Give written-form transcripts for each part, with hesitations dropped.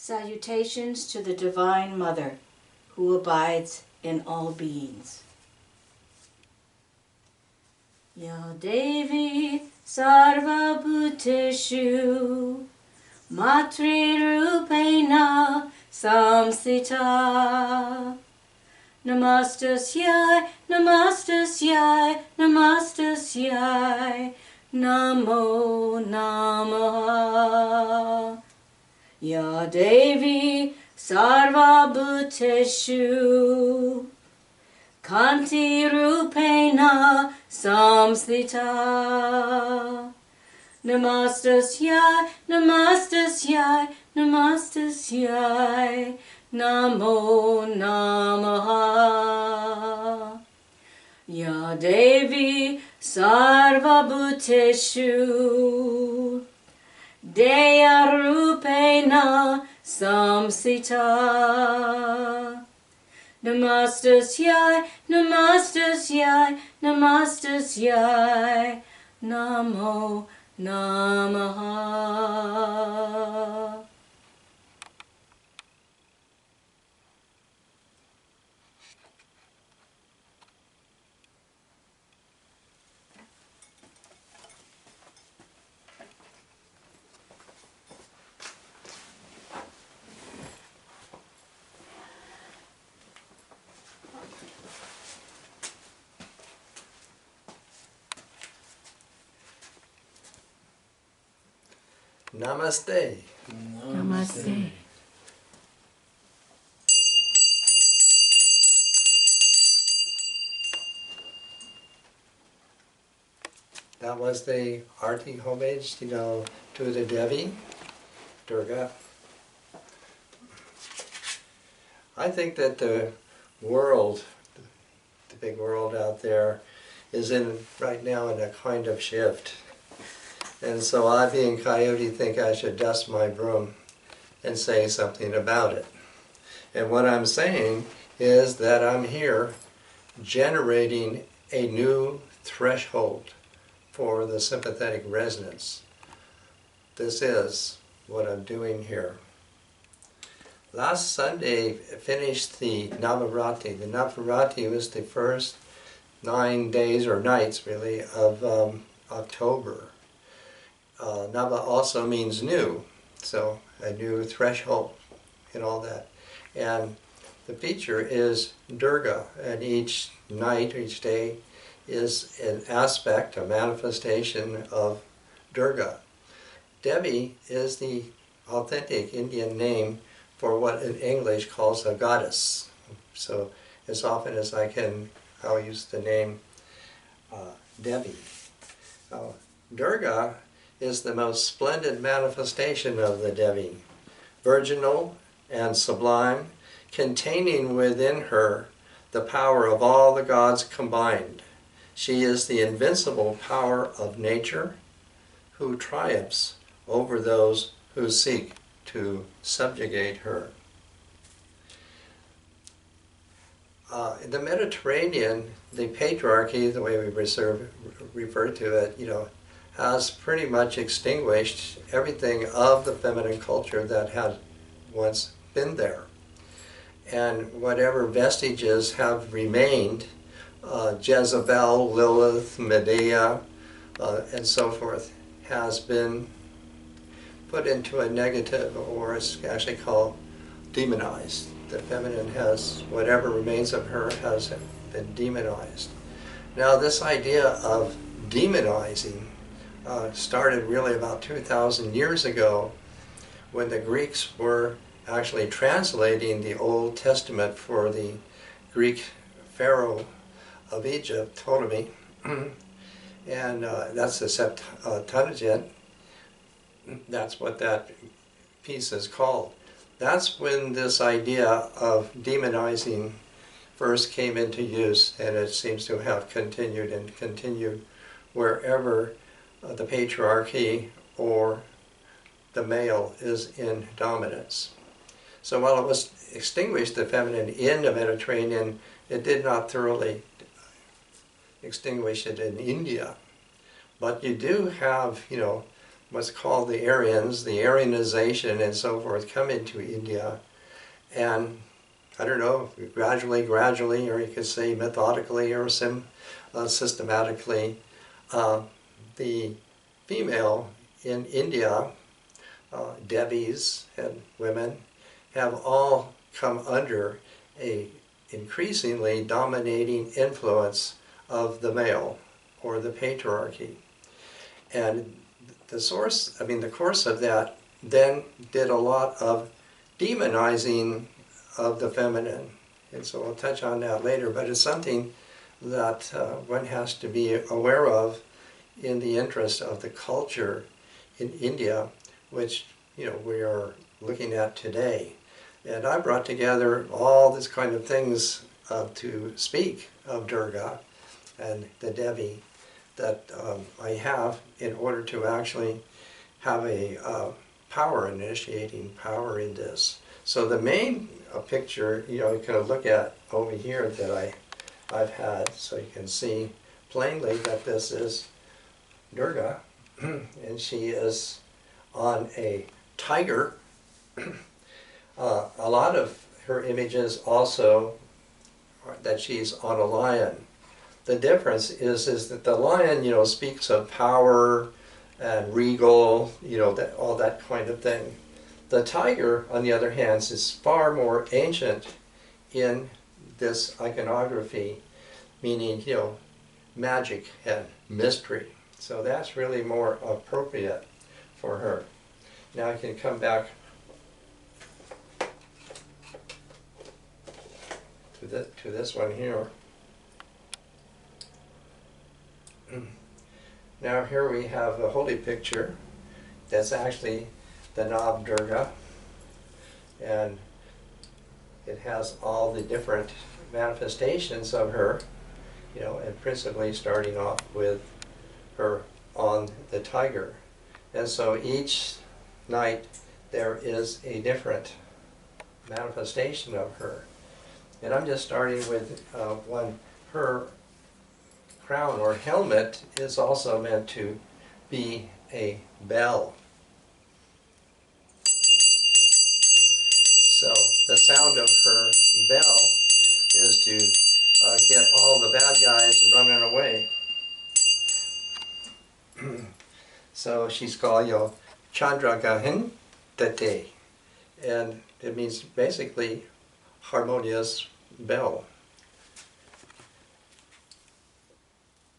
Salutations to the Divine Mother, who abides in all beings. Ya Devi Sarva Bhuteshu Matri Rupena Samsita Namastasyai, Namastasyai, Namastasyai Namo Namaha Ya Devi Sarva Bhuteshu Kanti Rupena Samsthita Namastasyai, Namastasyai, Namastasyai Namo Namaha Ya Devi Sarva Bhuteshu Deya Rupena Samsita Namastasyai, Namastasyai, Namastasyai Namo Namaha. Namaste. Namaste. That was the arti homage, to the Devi, Durga. I think that the world, the big world out there, is right now in a kind of shift. And so I, being Coyote, think I should dust my broom and say something about it. And what I'm saying is that I'm here generating a new threshold for the sympathetic resonance. This is what I'm doing here. Last Sunday finished the Navaratri. The Navaratri was the first 9 days or nights, really, of October. Nava also means new, so a new threshold and all that. And the feature is Durga, and each night, each day, is an aspect, a manifestation of Durga. Devi is the authentic Indian name for what in English calls a goddess. So as often as I can, I'll use the name Devi. Durga is the most splendid manifestation of the Devi, virginal and sublime, containing within her the power of all the gods combined. She is the invincible power of nature, who triumphs over those who seek to subjugate her. In the Mediterranean, the patriarchy, the way we refer to it, has pretty much extinguished everything of the feminine culture that had once been there. And whatever vestiges have remained, Jezebel, Lilith, Medea, and so forth, has been put into a negative, or it's actually called demonized. The feminine has, whatever remains of her has been demonized. Now this idea of demonizing started really about 2,000 years ago, when the Greeks were actually translating the Old Testament for the Greek Pharaoh of Egypt, Ptolemy, and that's the Septuagint. That's what that piece is called. That's when this idea of demonizing first came into use, and it seems to have continued and continued wherever the patriarchy or the male is in dominance. So while it was extinguished, the feminine in the Mediterranean, it did not thoroughly extinguish it in India. But you do have, what's called the Aryans, the Aryanization and so forth, come into India. And I don't know, gradually, or you could say methodically or systematically, the female in India, Devis and women, have all come under a increasingly dominating influence of the male or the patriarchy. And the course of that then did a lot of demonizing of the feminine. And so we'll touch on that later, but it's something that one has to be aware of in the interest of the culture in India, which we are looking at today. And I brought together all this kind of things to speak of Durga and the Devi that I have in order to actually have a power, initiating power in this. So the main picture, you can look at over here that I've had, so you can see plainly that this is Durga, and she is on a tiger. A lot of her images also are that she's on a lion. The difference is that the lion, speaks of power and regal, all that kind of thing. The tiger, on the other hand, is far more ancient in this iconography, meaning, magic and mystery. So that's really more appropriate for her. Now I can come back to this one here. Now here we have a holy picture that's actually the Nav Durga, and it has all the different manifestations of her, and principally starting off with her on the tiger. And so each night there is a different manifestation of her. And I'm just starting with one. Her crown or helmet is also meant to be a bell. So the sound of her bell is to get all the bad guys running away. So she's called Chandragahin Tate, and it means basically harmonious bell.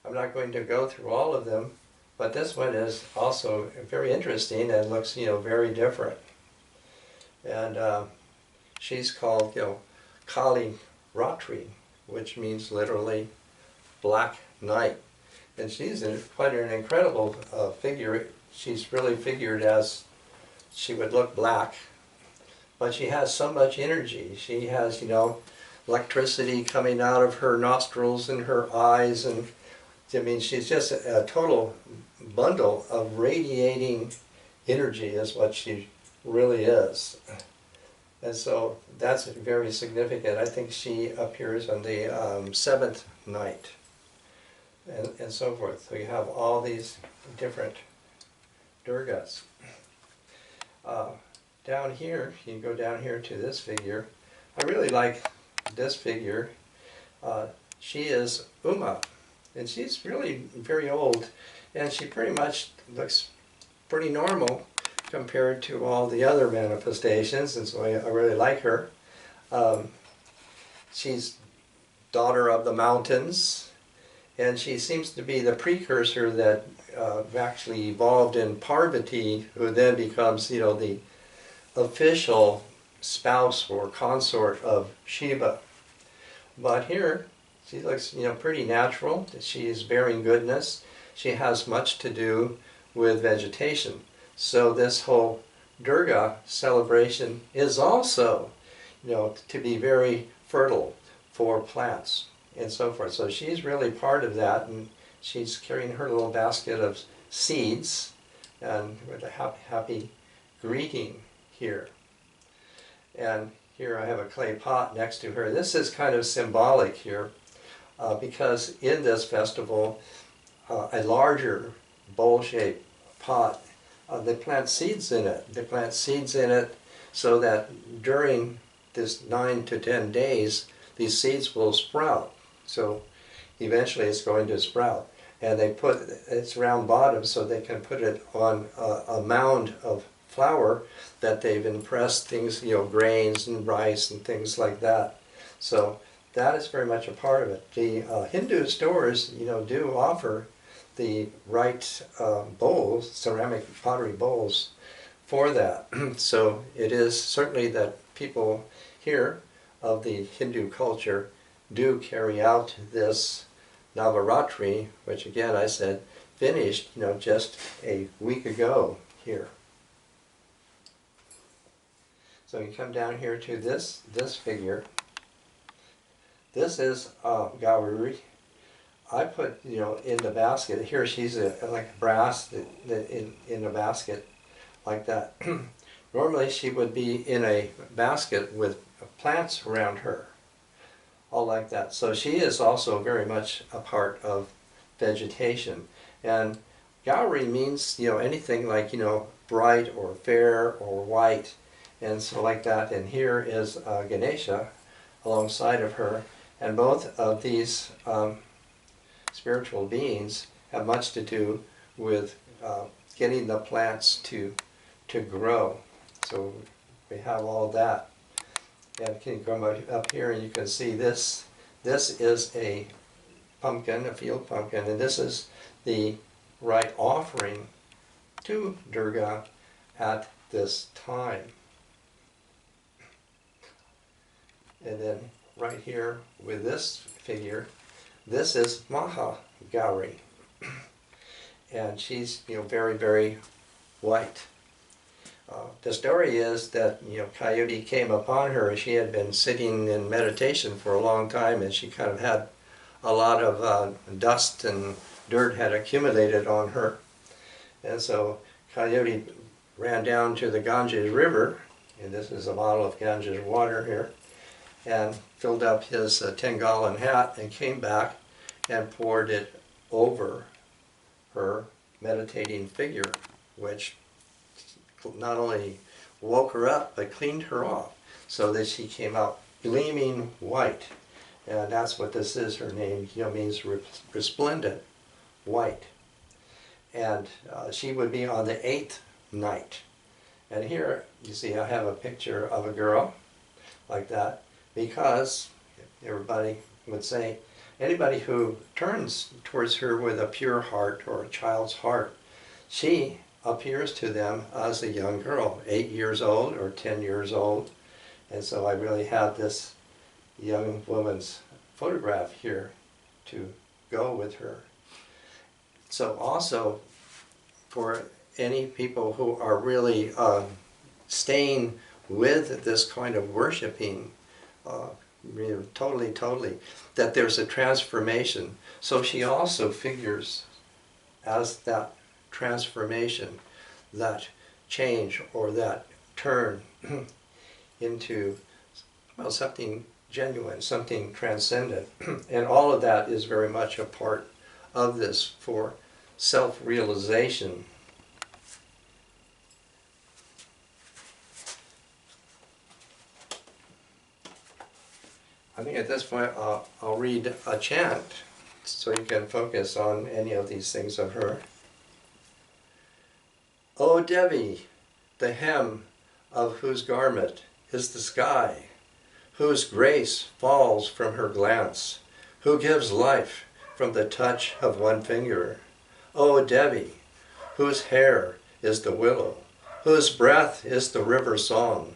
I'm not going to go through all of them, but this one is also very interesting and looks, very different. And she's called, Kali Ratri, which means literally black night. And she's quite an incredible figure. She's really figured as she would look black, but she has so much energy. She has, electricity coming out of her nostrils and her eyes, and she's just a total bundle of radiating energy is what she really is. And so that's very significant. I think she appears on the seventh night and so forth. So you have all these different Durgas. Down here, you can go down here to this figure. I really like this figure. She is Uma, and she's really very old, and she pretty much looks pretty normal compared to all the other manifestations, and so I really like her. She's daughter of the mountains, and she seems to be the precursor that actually evolved in Parvati, who then becomes, the official spouse or consort of Shiva. But here, she looks, pretty natural. She is bearing goodness. She has much to do with vegetation. So this whole Durga celebration is also, to be very fertile for plants and so forth. So she's really part of that, and she's carrying her little basket of seeds and with a happy greeting here. And here I have a clay pot next to her. This is kind of symbolic here because in this festival, a larger bowl-shaped pot they plant seeds in it. They plant seeds in it so that during this 9 to 10 days, these seeds will sprout. So eventually it's going to sprout. And they put its round bottom so they can put it on a mound of flour that they've impressed things, grains and rice and things like that. So that is very much a part of it. The Hindu stores, do offer the right bowls, ceramic pottery bowls, for that. So it is certainly that people here of the Hindu culture do carry out this Navaratri, which again I said finished, just a week ago here. So you come down here to this figure. This is Gauri. I put, in the basket. Here she's like brass in a basket like that. Normally she would be in a basket with plants around her, all like that. So she is also very much a part of vegetation. And Gauri means, anything like, bright or fair or white, and so like that. And here is Ganesha alongside of her. And both of these spiritual beings have much to do with getting the plants to grow. So we have all that. And can you come up here and you can see this. This is a pumpkin, a field pumpkin, and this is the right offering to Durga at this time. And then right here with this figure, this is Maha Gauri. And she's, very, very white. The story is that, Coyote came upon her. She had been sitting in meditation for a long time, and she kind of had a lot of dust and dirt had accumulated on her. And so Coyote ran down to the Ganges River, and this is a bottle of Ganges water here, and filled up his 10-gallon hat and came back and poured it over her meditating figure, which not only woke her up, but cleaned her off, so that she came out gleaming white. And that's what this is. Her name means resplendent white. And she would be on the 8th night. And here, you see, I have a picture of a girl like that, because everybody would say, anybody who turns towards her with a pure heart or a child's heart, she appears to them as a young girl, 8 years old or 10 years old. And so I really have this young woman's photograph here to go with her. So also, for any people who are really staying with this kind of worshiping, totally, that there's a transformation. So she also figures as that transformation, that change or that turn into, well, something genuine, something transcendent. And all of that is very much a part of this for self-realization. I think at this point I'll read a chant so you can focus on any of these things of her. O Devi, the hem of whose garment is the sky, whose grace falls from her glance, who gives life from the touch of one finger. O Devi, whose hair is the willow, whose breath is the river song,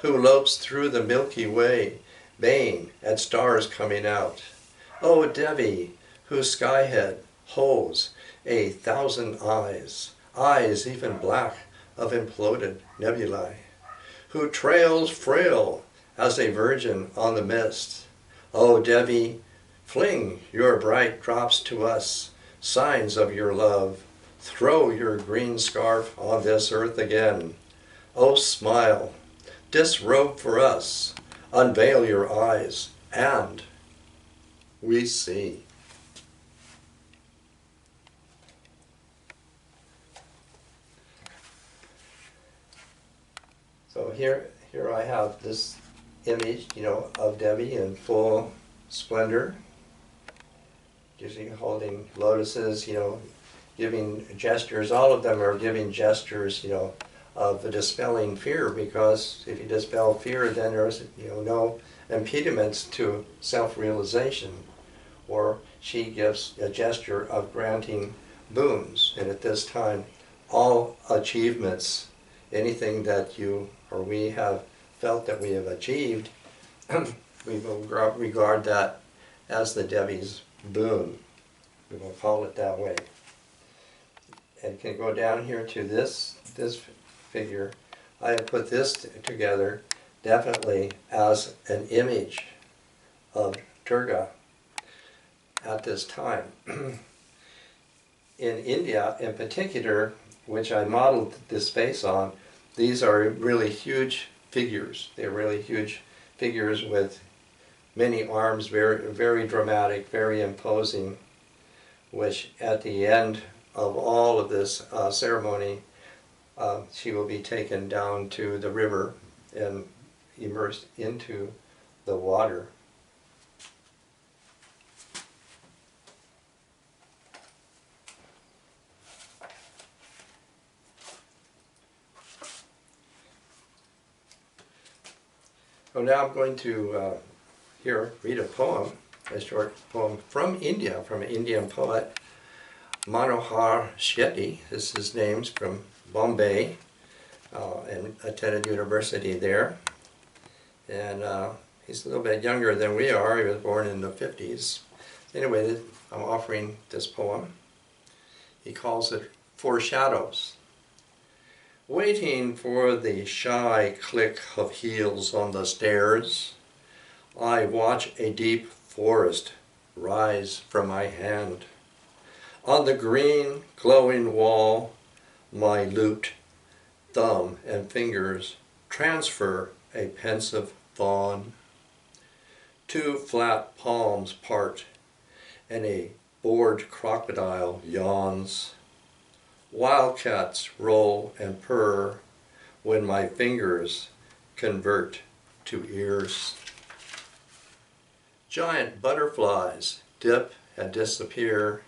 who lopes through the Milky Way, baying at stars coming out. O Devi, whose skyhead holds 1,000 eyes, eyes even black of imploded nebulae, who trails frail as a virgin on the mist. O Devi, fling your bright drops to us, signs of your love. Throw your green scarf on this earth again. O smile, disrobe for us, unveil your eyes, and we see. here I have this image, of Devi in full splendor, usually holding lotuses, giving gestures. All of them are giving gestures, of dispelling fear, because if you dispel fear, then there's, no impediments to self-realization. Or she gives a gesture of granting boons, and at this time, all achievements, anything that you or we have felt that we have achieved, we will regard that as the Devi's boon. We will call it that way. And can go down here to this figure. I have put this together definitely as an image of Durga at this time. In India in particular, which I modeled this face on, these are really huge figures. They're really huge figures with many arms, very, very dramatic, very imposing, which at the end of all of this ceremony, she will be taken down to the river and immersed into the water. So now I'm going to read a poem, a short poem from India, from an Indian poet, Manohar Shetty is his name, from Bombay, and attended university there. And he's a little bit younger than we are. He was born in the 50s. Anyway, I'm offering this poem. He calls it Foreshadows. Waiting for the shy click of heels on the stairs, I watch a deep forest rise from my hand. On the green, glowing wall, my looped thumb and fingers transfer a pensive fawn. Two flat palms part, and a bored crocodile yawns. Wildcats roll and purr when my fingers convert to ears. Giant butterflies dip and disappear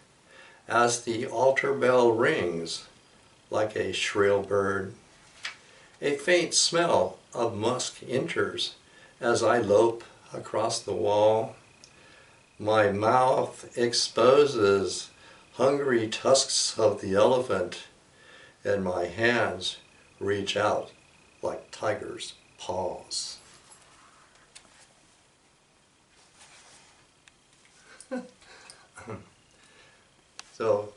as the altar bell rings like a shrill bird. A faint smell of musk enters as I lope across the wall. My mouth exposes hungry tusks of the elephant, and my hands reach out like tigers' paws. So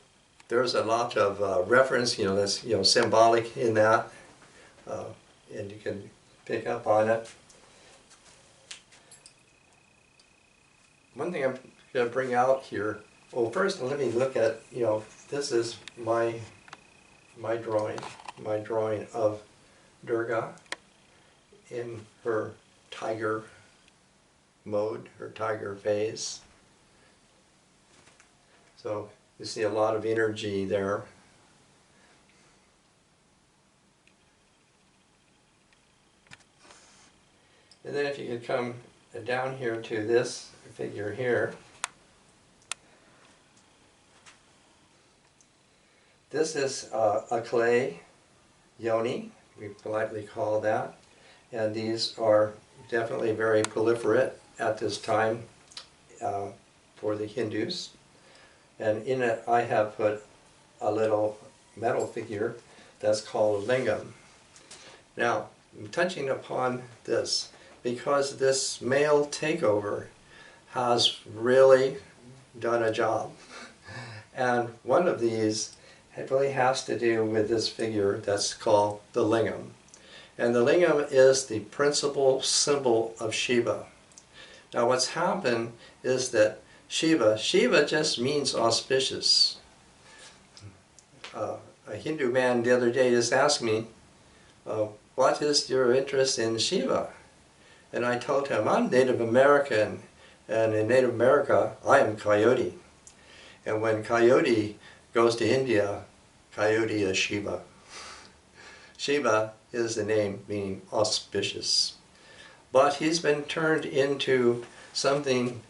there's a lot of reference, that's symbolic in that, and you can pick up on it. One thing I'm going to bring out here. Well, first let me look at, this is my drawing of Durga in her tiger mode, her tiger phase. So you see a lot of energy there. And then if you could come down here to this figure here. This is a clay yoni, we politely call that, and these are definitely very proliferate at this time for the Hindus. And in it I have put a little metal figure that's called lingam. Now, I'm touching upon this because this male takeover has really done a job. And one of these, it really has to do with this figure that's called the lingam. And the lingam is the principal symbol of Shiva. Now what's happened is that Shiva just means auspicious. A Hindu man the other day just asked me, what is your interest in Shiva? And I told him, I'm Native American, and in Native America, I am Coyote. And when Coyote goes to India, Coyote is Shiva. Shiva is the name meaning auspicious. But he's been turned into something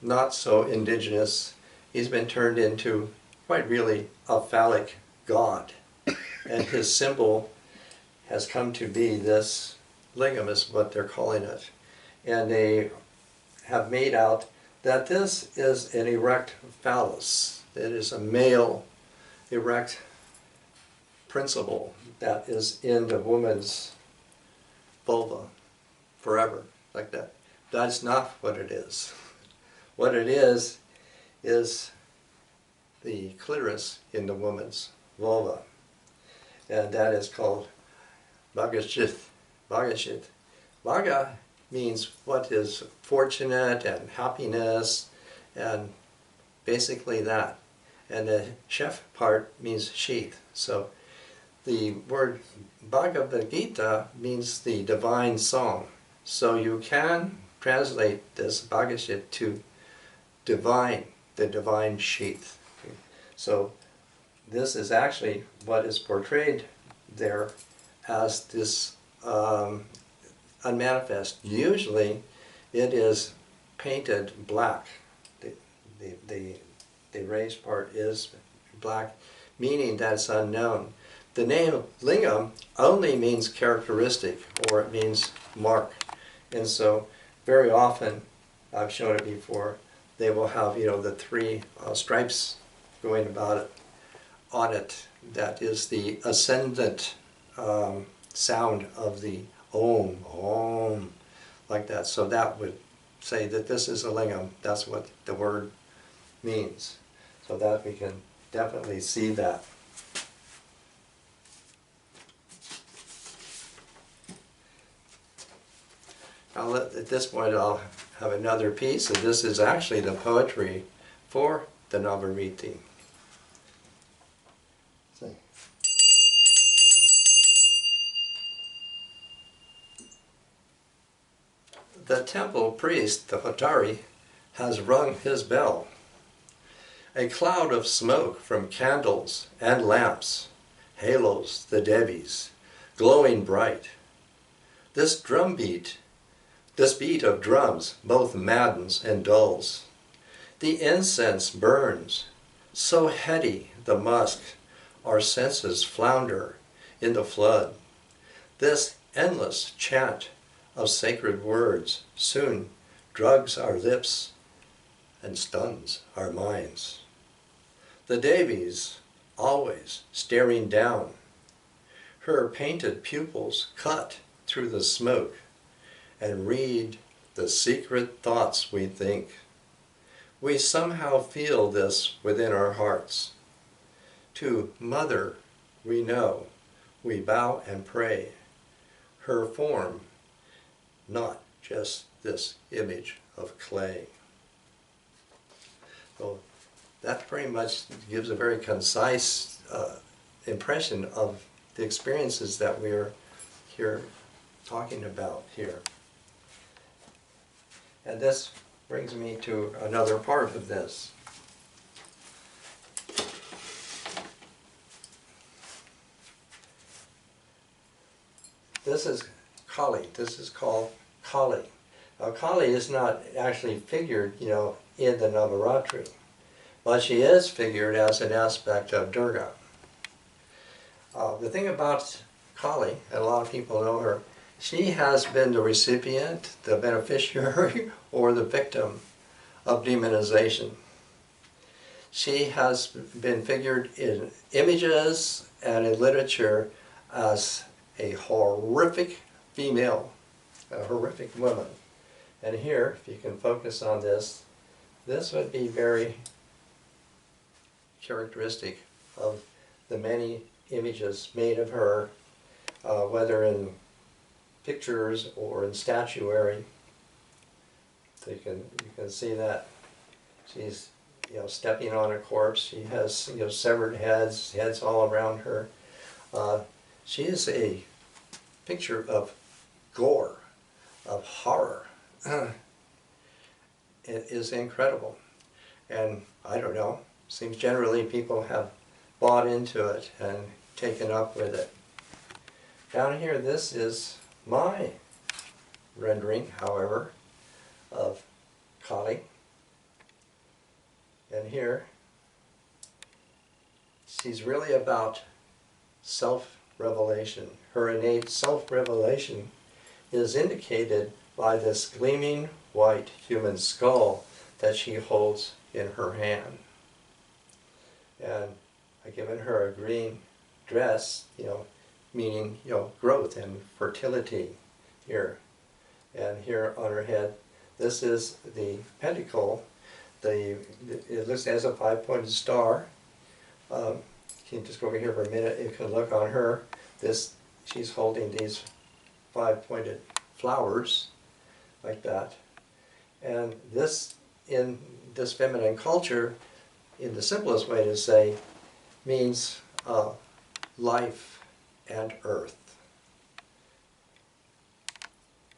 not so indigenous. He's been turned into quite really a phallic god. And his symbol has come to be this lingam is what they're calling it. And they have made out that this is an erect phallus. It is a male erect principle that is in the woman's vulva forever, like that. That's not what it is. What it is the clitoris in the woman's vulva. And that is called Bhagashit. Bhagashit. Bhaga means what is fortunate and happiness and basically that. And the chef part means sheath. So the word Bhagavad Gita means the divine song. So you can translate this Bhagashit to divine, the divine sheath. So this is actually what is portrayed there as this unmanifest. Usually it is painted black. The raised part is black, meaning that it's unknown. The name lingam only means characteristic, or it means mark. And so very often, I've shown it before, they will have, the three stripes going about it, on it. That is the ascendant sound of the om, like that. So that would say that this is a lingam. That's what the word means. So that we can definitely see that. At this point I'll have another piece, and this is actually the poetry for the Navaratri. The temple priest, the Hotari, has rung his bell. A cloud of smoke from candles and lamps halos the Devis, glowing bright. This beat of drums both maddens and dulls. The incense burns, so heady the musk, our senses flounder in the flood. This endless chant of sacred words soon drugs our lips and stuns our minds. The Devis always staring down, her painted pupils cut through the smoke and read the secret thoughts we think. We somehow feel this within our hearts. To Mother we know, we bow and pray, her form, not just this image of clay. So that pretty much gives a very concise impression of the experiences that we are here talking about here. And this brings me to another part of this. This is Kali. This is called Kali. Now Kali is not actually figured, in the Navaratri, but she is figured as an aspect of Durga. The thing about Kali, and a lot of people know her, she has been the recipient, the beneficiary, or the victim of demonization. She has been figured in images and in literature as a horrific female, a horrific woman. And here, if you can focus on this, this would be very characteristic of the many images made of her, whether in pictures or in statuary. So you can see that she's stepping on a corpse. She has severed heads all around her. She is a picture of gore, of horror. It is incredible, and I don't know. Seems generally people have bought into it and taken up with it. Down here, this is my rendering, however, of Kali. And here, she's really about self-revelation. Her innate self-revelation is indicated by this gleaming white human skull that she holds in her hand. And I've given her a green dress, meaning, growth and fertility here. And here on her head, this is the pentacle. It looks as a 5-pointed star. You can just go over here for a minute. You can look on her. She's holding these 5-pointed flowers like that. And this, in this feminine culture, in the simplest way to say, means life and earth.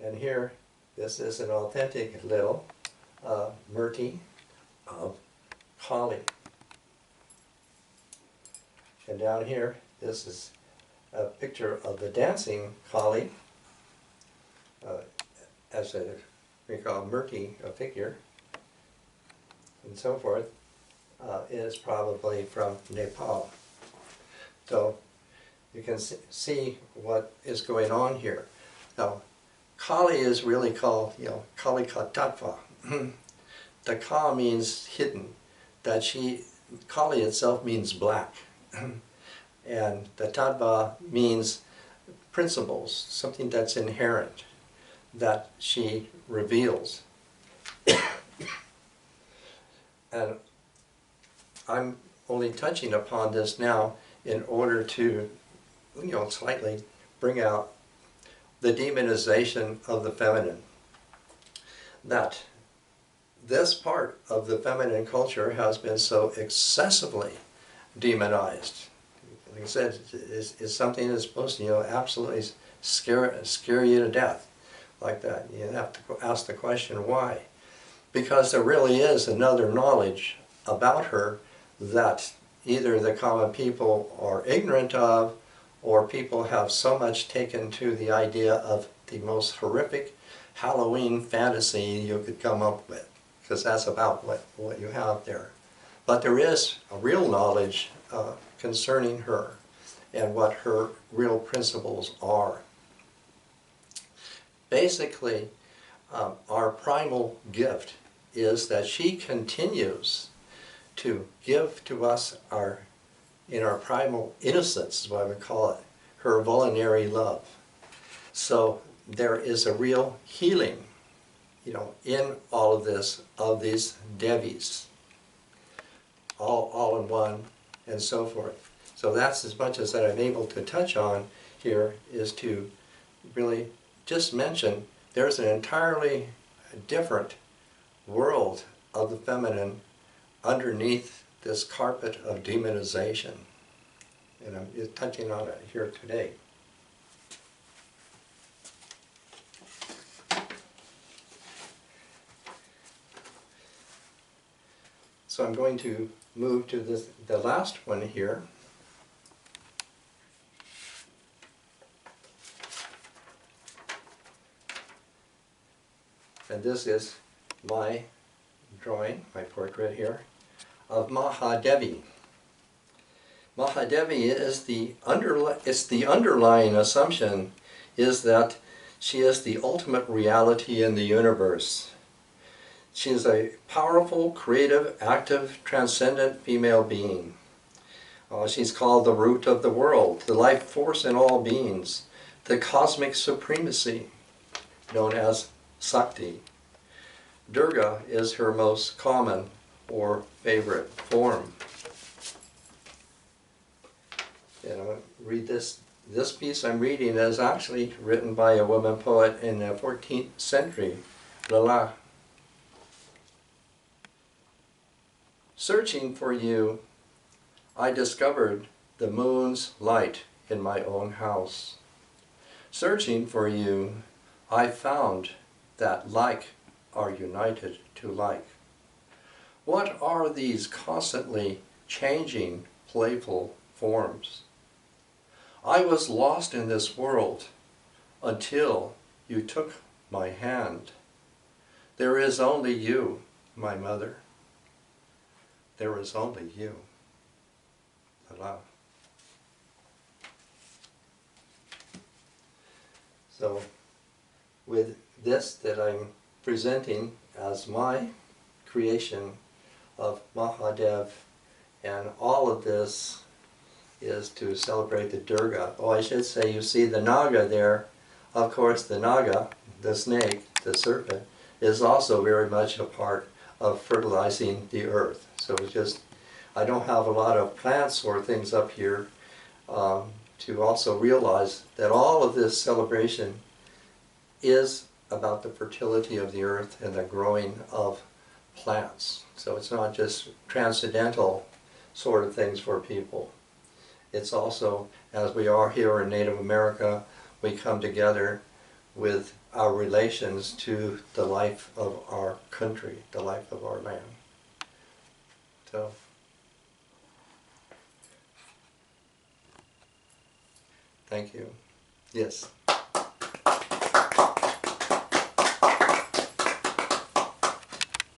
And here, this is an authentic little murti of Kali. And down here, this is a picture of the dancing Kali, as we call murti, a figure, and so forth, is probably from Nepal. So you can see what is going on here. Now, Kali is really called, Kali ka tattva. The ka means hidden. Kali itself means black. And the tattva means principles, something that's inherent, that she reveals. And I'm only touching upon this now in order to, slightly bring out the demonization of the feminine. That this part of the feminine culture has been so excessively demonized. Like I said, it's something that's supposed to, absolutely scare you to death, like that. You have to ask the question, why? Because there really is another knowledge about her that either the common people are ignorant of, or people have so much taken to the idea of the most horrific Halloween fantasy you could come up with, because that's about what you have there. But there is a real knowledge concerning her and what her real principles are. Basically, our primal gift is that she continues to give to us in our primal innocence, is what I would call it, her voluntary love. So there is a real healing, in all of this, of these Devis, all in one, and so forth. So that's as much as that I'm able to touch on here, is to really just mention there's an entirely different world of the feminine underneath this carpet of demonization. And I'm just touching on it here today. So I'm going to move to the last one here. And this is my drawing, my portrait here, of Mahadevi. Mahadevi is the underlying assumption is that she is the ultimate reality in the universe. She is a powerful, creative, active, transcendent female being. She's called the root of the world, the life force in all beings, the cosmic supremacy, known as Sakti. Durga is her most common or favorite form. And I'm going to read this. This piece I'm reading is actually written by a woman poet in the 14th century, Lala. Searching for you, I discovered the moon's light in my own house. Searching for you, I found that like are united to like. What are these constantly changing, playful forms? I was lost in this world until you took my hand. There is only you, my mother. There is only you. Allah. So, with this that I'm presenting as my creation of Mahadev, and all of this is to celebrate the Durga. Oh, I should say, you see the Naga there. Of course, the Naga, the snake, the serpent, is also very much a part of fertilizing the earth. So it's just, I don't have a lot of plants or things up here to also realize that all of this celebration is about the fertility of the earth and the growing of plants. So it's not just transcendental sort of things for people. It's also, as we are here in Native America, we come together with our relations to the life of our country, the life of our land. So, thank you. Yes.